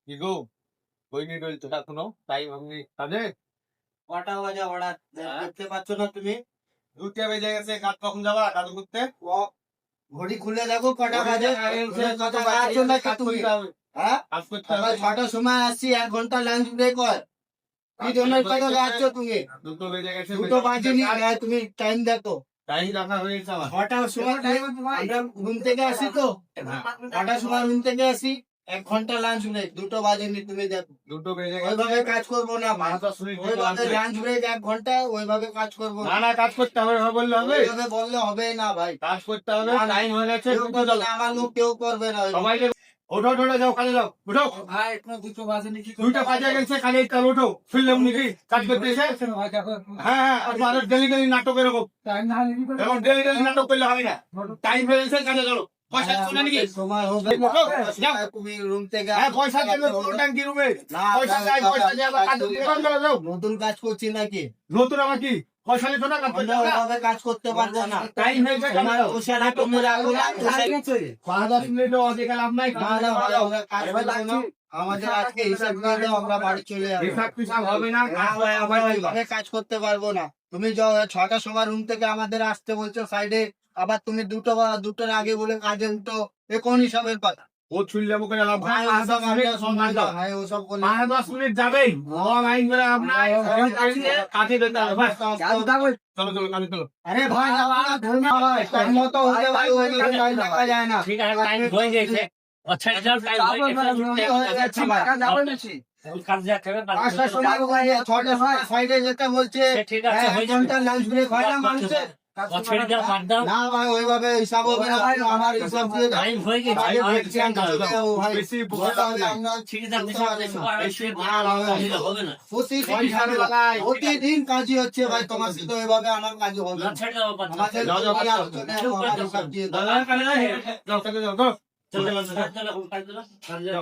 কি গো, হয়নি রইল তো এখনো টাইম আপনি কাজে? কটা বাজে অর্ডার দেখতে পাচ্ছ না তুমি? 2টা বেজে গেছে, কাজ কখন যাবা কাজ করতে? ঘড়ি খুলে দেখো কটা বাজে। কত কাজ বাজে নাকি তুমি? করতে হবে, হ্যাঁ, কাজ করতে সকাল হবে। 6টার সময় আসছি, 1 ঘন্টা লাঞ্চ ব্রেক হয়। কি জন্য কথা যাচ্ছ তুমি? 2টো বেজে গেছে, দুটো বাজেনি, তুমি টাইম দেখো। টাইম রাখা হয়েছে আমার। 6টার সময় আমরা ঘুম থেকে আসি তো, 6টার সময় ঘুম থেকে আসি, 1 ঘন্টা লাঞ্চ ব্রেক, 2টো বাজেনি তুমি দেখো। 2টো বেজে গেছে, ওইভাবে কাজ করবো না ভাই। 10 মিনিট ওইভাবে লাঞ্চ ব্রেক 1 ঘন্টা, ওইভাবে কাজ করবো না না, কাজ করতে হবে, এভাবে বললে হবে? ওইভাবে বললে হবে না ভাই। কাজ করতে হবে, না, না, টাইম হয়ে গেছে। কেউ করবে না, আমার লোক কেউ করবে না ওইভাবে। সবাইকে ওঠো ওঠো, যাও কাজে যাও, উঠো। ভাই এখনো 2টো বাজেনি, কি 2টা বাজে গেছে, কাজে কাল ওঠো, ফিরলাম নাকি কাজ করতে এসে? হ্যাঁ হ্যাঁ, আর ডেলি ডেলি নাটক এরকম, এখন ডেলি ডেলি নাটক করলে হবে না। টাইম হয়ে গেছে, কাজে চলো। পয়সা শোনা নাকি? সময় হবে, যাও। তুমি রুম থেকে হ্যাঁ, পয়সা দেবে পুরো ট্যাঙ্কি রুমে। না, পয়সা চাই, পয়সা চাই, আবার কাজ করতে পারবে না, যাও। নতুন কাজ করছি নাকি? নতুন আমার কি পয়সা নিত না, কাজ করতে আমরা হবে না? ওইভাবে কাজ করতে পারবো না। টাইম হয়ে গেছে, তোমার বসে না, তুমি রাখো না, বসে 5-10 মিনিটও অধিকার লাভ নাই, না, না, ভাই, আমরা কাজ করবো না। আমাদের আজকে হিসাব দিয়ে দাও, আমরা বাড়ি চলে যাবো। হিসাব টিসাব হবে না, না ভাই, আমরা ওইভাবে কাজ করতে পারবো না। তুমি যাও 6টার সময় রুম থেকে আমাদের আসতে বলছো সাইডে, আবার তুমি 2টোর আগে বলে কাজে উঠো, এ কোন হিসাবের কথা? ও ছুললে মুখে গেলাম ভাই, ভাই, 5-10 মিনিট সময় দাও। ভাই, ওসব বলে 5-10 মিনিট যাবেই, মাইন্ড করে আপনার কাজে দিতে হবে, বাস। চলো চলো, কাজে চলো। আরে ভাই, আমার ধর্ম ভাই, টাইম মতো হলে ভাই, ওইভাবে টাইম রাখা যায় না। ঠিক আছে, টাইম হয়ে গেছে। আচ্ছা, এটার টাইম হয়ে গেছে। কাজ যাচ্ছে না, 5টার সময় ভাই, 6টার সময় সাইডে যেতে বলছে। ঠিক আছে, 1 ঘন্টা লাঞ্চ ব্রেক হয় না মানুষের? ছেড়ে দাও, বাদ দাও। না ভাই, ওইভাবে হিসাব হবে না ভাই, আমার হিসাব দিয়ে দাও। টাইম হয়ে গেছে। আগে বলছি আমি কাজ করবো ভাই। বেশি বলতে হবে, আমরা ঠিক আছে, আপনি সব দেখুন। হবে না। প্রতিদিন কাজই হচ্ছে ভাই, তোমার সাথে ওইভাবে আমার কাজ হবে না, না। ছেড়ে দাও, বাদ দাও। আমাদের প্রতি আলোচনায় আমার হিসাব দিয়ে দাও। যাও, কাজে যাও, যাও, কাজে যাও, যাও। চলো, চলো, চলো, চলো, কাজ করো। কাজ যাও।